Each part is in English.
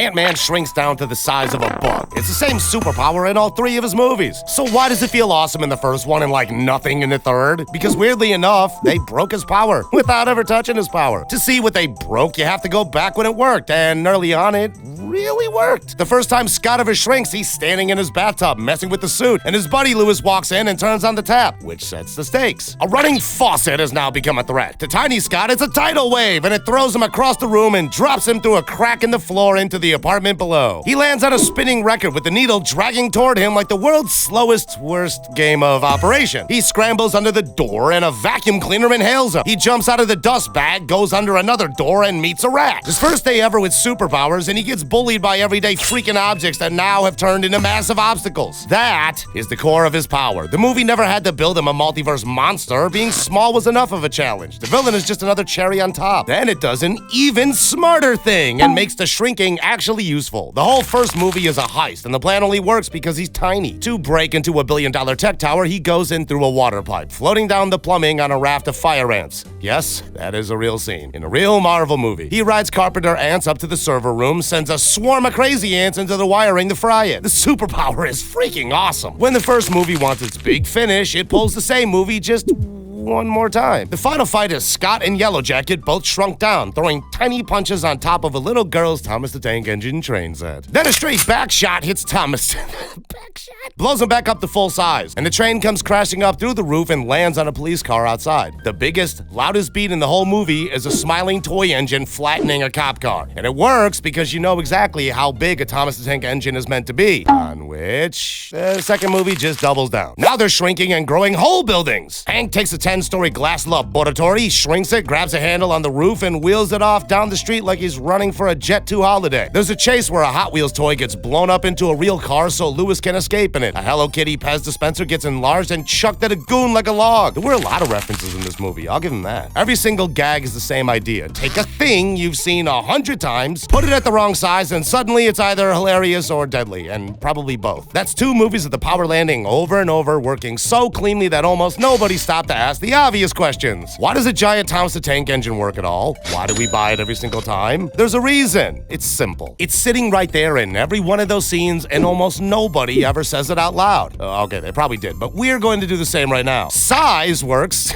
Ant-Man shrinks down to the size of a bug. It's the same superpower in all 3 of his movies. So why does it feel awesome in the first one and like nothing in the third? Because weirdly enough, they broke his power without ever touching his power. To see what they broke, you have to go back when it worked, and early on it really worked. The first time Scott ever shrinks, he's standing in his bathtub messing with the suit, and his buddy Lewis walks in and turns on the tap, which sets the stakes. A running faucet has now become a threat. To Tiny Scott, it's a tidal wave, and it throws him across the room and drops him through a crack in the floor into the apartment below. He lands on a spinning record with the needle dragging toward him like the world's slowest, worst game of Operation. He scrambles under the door, and a vacuum cleaner inhales him. He jumps out of the dust bag, goes under another door, and meets a rat. His first day ever with superpowers, and he gets bullied by everyday freaking objects that now have turned into massive obstacles. That is the core of his power. The movie never had to build him a multiverse monster. Being small was enough of a challenge. The villain is just another cherry on top. Then it does an even smarter thing and makes the shrinking actually useful. The whole first movie is a heist, and the plan only works because he's tiny. To break into a billion-dollar tech tower, he goes in through a water pipe, floating down the plumbing on a raft of fire ants. Yes, that is a real scene in a real Marvel movie. He rides carpenter ants up to the server room, sends a swarm of crazy ants into the wiring to fry it. The superpower is freaking awesome. When the first movie wants its big finish, it pulls the same movie just one more time. The final fight is Scott and Yellowjacket both shrunk down, throwing tiny punches on top of a little girl's Thomas the Tank Engine train set. Then a straight back shot hits Thomas. Back shot? Blows him back up to full size, and the train comes crashing up through the roof and lands on a police car outside. The biggest, loudest beat in the whole movie is a smiling toy engine flattening a cop car. And it works because you know exactly how big a Thomas the Tank Engine is meant to be, on which the second movie just doubles down. Now they're shrinking and growing whole buildings. Hank takes a 10-story glass laboratory, shrinks it, grabs a handle on the roof, and wheels it off down the street like he's running for a Jet 2 holiday. There's a chase where a Hot Wheels toy gets blown up into a real car so Lewis can escape in it. A Hello Kitty Pez dispenser gets enlarged and chucked at a goon like a log. There were a lot of references in this movie, I'll give him that. Every single gag is the same idea. Take a thing you've seen 100 times, put it at the wrong size, and suddenly it's either hilarious or deadly, and probably both. That's 2 movies of the power landing over and over, working so cleanly that almost nobody stopped to ask the obvious questions. Why does a giant Thomas the Tank Engine work at all? Why do we buy it every single time? There's a reason. It's simple. It's sitting right there in every one of those scenes, and almost nobody ever says it out loud. Okay, they probably did, but we're going to do the same right now. Size works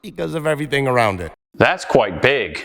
because of everything around it. That's quite big.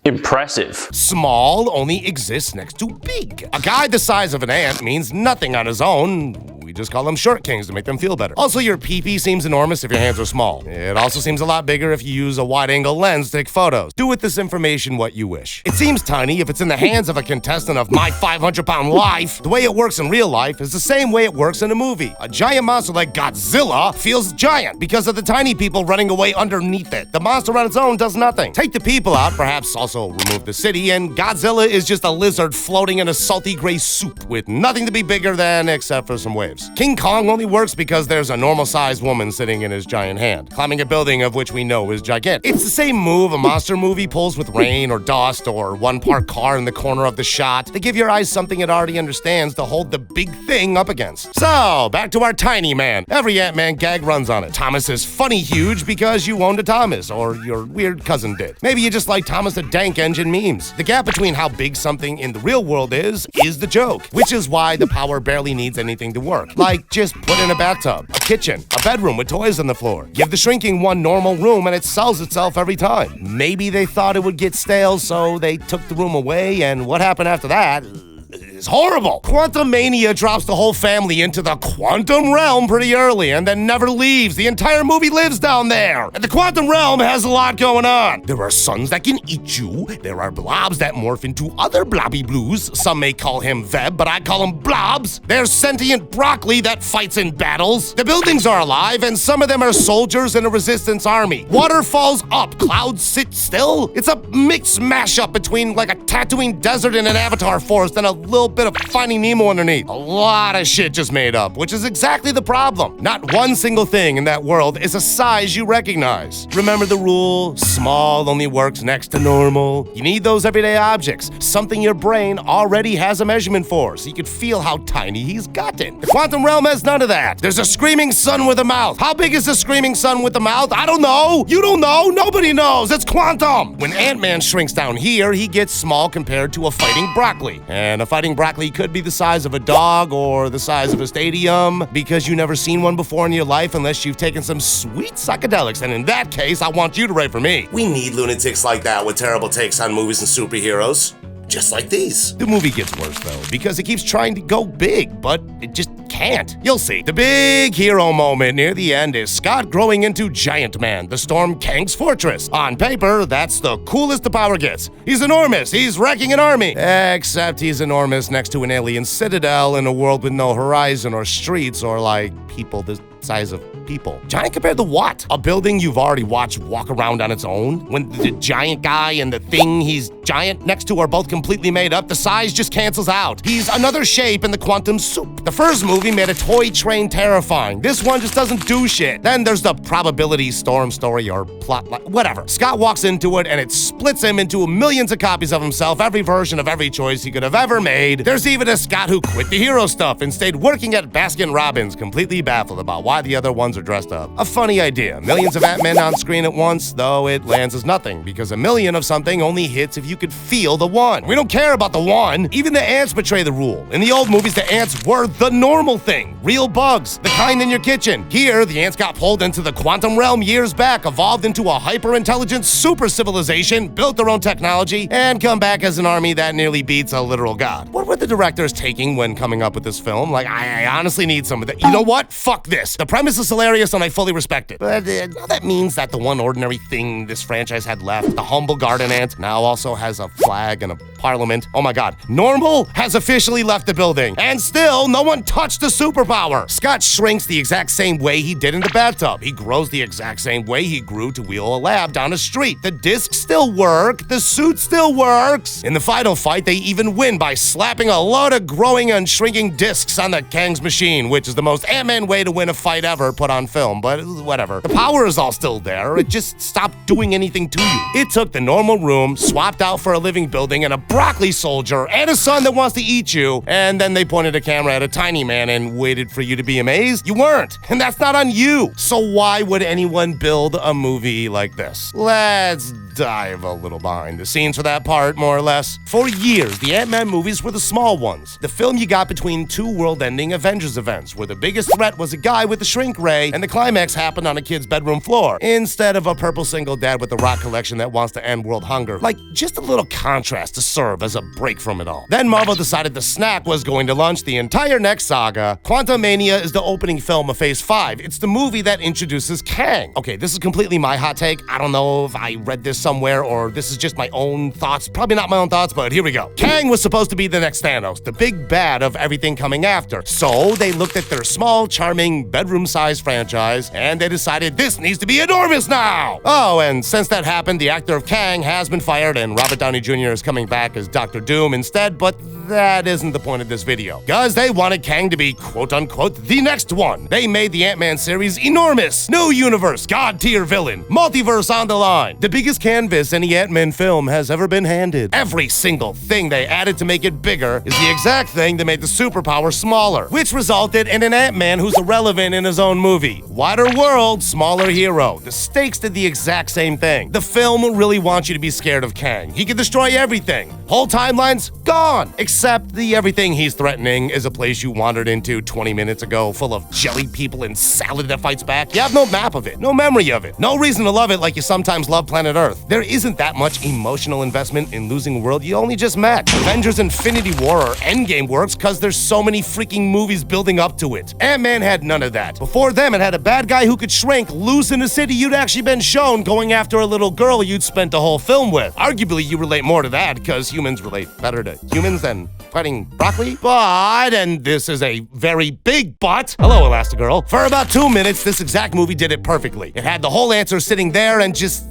Impressive. Small only exists next to big. A guy the size of an ant means nothing on his own. We just call them short kings to make them feel better. Also, your pee-pee seems enormous if your hands are small. It also seems a lot bigger if you use a wide-angle lens to take photos. Do with this information what you wish. It seems tiny if it's in the hands of a contestant of My 500-Pound Life. The way it works in real life is the same way it works in a movie. A giant monster like Godzilla feels giant because of the tiny people running away underneath it. The monster on its own does nothing. Take the people out, perhaps also remove the city, and Godzilla is just a lizard floating in a salty gray soup with nothing to be bigger than except for some waves. King Kong only works because there's a normal-sized woman sitting in his giant hand, climbing a building of which we know is gigantic. It's the same move a monster movie pulls with rain or dust or one parked car in the corner of the shot to give your eyes something it already understands to hold the big thing up against. So, back to our tiny man. Every Ant-Man gag runs on it. Thomas is funny huge because you owned a Thomas, or your weird cousin did. Maybe you just like Thomas the Tank Engine memes. The gap between how big something in the real world is the joke, which is why the power barely needs anything to work. Like, just put in a bathtub, a kitchen, a bedroom with toys on the floor. Give the shrinking one normal room and it sells itself every time. Maybe they thought it would get stale, so they took the room away, and what happened after that is horrible. Quantum Mania drops the whole family into the quantum realm pretty early and then never leaves. The entire movie lives down there. And the quantum realm has a lot going on. There are suns that can eat you. There are blobs that morph into other blobby blues. Some may call him Veb, but I call him blobs. There's sentient broccoli that fights in battles. The buildings are alive, and some of them are soldiers in a resistance army. Water falls up. Clouds sit still. It's a mixed mashup between like a Tatooine desert and an Avatar forest and a little bit of Finding Nemo underneath. A lot of shit just made up, which is exactly the problem. Not one single thing in that world is a size you recognize. Remember the rule? Small only works next to normal. You need those everyday objects, something your brain already has a measurement for, so you can feel how tiny he's gotten. The quantum realm has none of that. There's a screaming sun with a mouth. How big is the screaming sun with a mouth? I don't know. You don't know. Nobody knows. It's quantum. When Ant-Man shrinks down here, he gets small compared to a fighting broccoli. And a fighting broccoli could be the size of a dog or the size of a stadium, because you've never seen one before in your life unless you've taken some sweet psychedelics. And in that case, I want you to write for me. We need lunatics like that with terrible takes on movies and superheroes. Just like these. The movie gets worse, though, because it keeps trying to go big, but it just can't. You'll see. The big hero moment near the end is Scott growing into Giant Man, the storm Kang's fortress. On paper, that's the coolest the power gets. He's enormous. He's wrecking an army. Except he's enormous next to an alien citadel in a world with no horizon or streets or, like, people the size of people. Giant compared to what? A building you've already watched walk around on its own? When the giant guy and the thing he's giant next to are both completely made up, the size just cancels out. He's another shape in the quantum soup. The first movie made a toy train terrifying. This one just doesn't do shit. Then there's the probability storm story or plot, whatever. Scott walks into it and it splits him into millions of copies of himself, every version of every choice he could have ever made. There's even a Scott who quit the hero stuff and stayed working at Baskin-Robbins, completely baffled about why the other ones are dressed up. A funny idea. Millions of Ant-Men on screen at once, though it lands as nothing, because a million of something only hits if you could feel the one. We don't care about the one. Even the ants betray the rule. In the old movies, the ants were the normal thing. Real bugs, the kind in your kitchen. Here, the ants got pulled into the quantum realm years back, evolved into a hyper-intelligent super civilization, built their own technology, and come back as an army that nearly beats a literal god. What were the directors taking when coming up with this film? Like, I honestly need some of that. You know what? Fuck this. The premise is hilarious and I fully respect it. But now that means that the one ordinary thing this franchise had left, the humble garden ant, now also has a flag and a parliament. Oh my god. Normal has officially left the building. And still, no one touched the superpower. Scott shrinks the exact same way he did in the bathtub. He grows the exact same way he grew to wheel a lab down a street. The discs still work. The suit still works. In the final fight, they even win by slapping a load of growing and shrinking discs on the Kang's machine, which is the most Ant-Man way to win a fight ever put on film, but whatever. The power is all still there. It just stopped doing anything to you. It took the normal room, swapped out for a living building and a broccoli soldier and a son that wants to eat you, and then they pointed a camera at a tiny man and waited for you to be amazed? You weren't, and that's not on you. So why would anyone build a movie like this? Let's dive a little behind the scenes for that part, more or less. For years, the Ant-Man movies were the small ones. The film you got between two world-ending Avengers events, where the biggest threat was a guy with a shrink ray, and the climax happened on a kid's bedroom floor, instead of a purple single dad with a rock collection that wants to end world hunger. Like, just a little contrast to serve as a break from it all. Then Marvel decided the snack was going to launch the entire next saga. Quantumania is the opening film of Phase 5. It's the movie that introduces Kang. Okay, this is completely my hot take. I don't know if I read this somewhere or this is just my own thoughts. Probably not my own thoughts, but here we go. Kang was supposed to be the next Thanos, the big bad of everything coming after. So they looked at their small, charming, bedroom-sized franchise, and they decided this needs to be enormous now! Oh, and since that happened, the actor of Kang has been fired, and Robert Downey Jr. is coming back as Dr. Doom instead, but that isn't the point of this video. Guys, they wanted Kang to be quote-unquote the next one. They made the Ant-Man series enormous. New universe, god-tier villain, multiverse on the line. The biggest canvas any Ant-Man film has ever been handed. Every single thing they added to make it bigger is the exact thing that made the superpower smaller, which resulted in an Ant-Man who's irrelevant in his own movie. Wider world, smaller hero. The stakes did the exact same thing. The film really wants you to be scared of Kang. He can destroy everything. Whole timeline's gone, except the everything he's threatening is a place you wandered into 20 minutes ago full of jelly people and salad that fights back. You have no map of it, no memory of it, no reason to love it like you sometimes love planet Earth. There isn't that much emotional investment in losing a world you only just met. Avengers Infinity War or Endgame works because there's so many freaking movies building up to it. Ant-Man had none of that. Before them, it had a bad guy who could shrink loose in a city you'd actually been shown going after a little girl you'd spent the whole film with. Arguably, you relate more to that because humans relate better to humans than fighting broccoli. But, and this is a very big but, hello Elastigirl, for about 2 minutes, this exact movie did it perfectly. It had the whole answer sitting there and just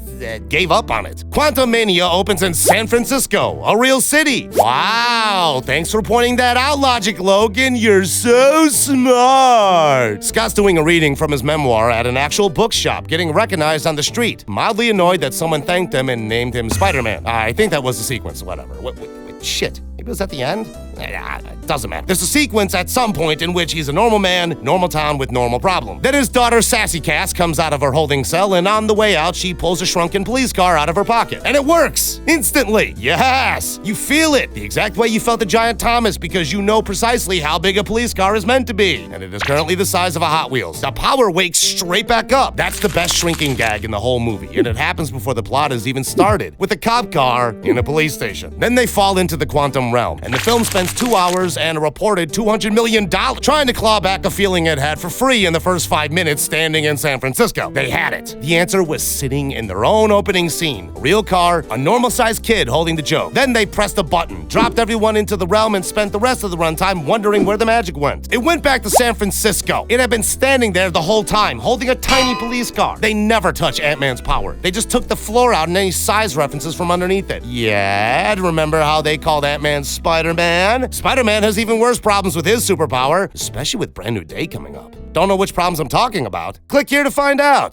gave up on it. Quantum Mania opens in San Francisco, a real city. Wow, thanks for pointing that out, Logic Logan. You're so smart. Scott's doing a reading from his memoir at an actual bookshop, getting recognized on the street. Mildly annoyed that someone thanked him and named him Spider-Man. I think that was the sequence, whatever. Shit. Maybe it was at the end? It doesn't matter. There's a sequence at some point in which he's a normal man, normal town with normal problem. Then his daughter Sassy Cass comes out of her holding cell, and on the way out, she pulls a shrunken police car out of her pocket. And it works! Instantly! Yes! You feel it! The exact way you felt the Giant Thomas, because you know precisely how big a police car is meant to be. And it is currently the size of a Hot Wheels. The power wakes straight back up. That's the best shrinking gag in the whole movie, and it happens before the plot has even started, with a cop car in a police station. Then they fall into the quantum realm, and the film spends 2 hours and a reported $200 million trying to claw back a feeling it had for free in the first 5 minutes standing in San Francisco. They had it. The answer was sitting in their own opening scene. A real car, a normal-sized kid holding the joke. Then they pressed a button, dropped everyone into the realm, and spent the rest of the runtime wondering where the magic went. It went back to San Francisco. It had been standing there the whole time, holding a tiny police car. They never touch Ant-Man's power. They just took the floor out and any size references from underneath it. Yeah, remember how they called Ant-Man Spider-Man? Spider-Man has even worse problems with his superpower, especially with Brand New Day coming up. Don't know which problems I'm talking about? Click here to find out.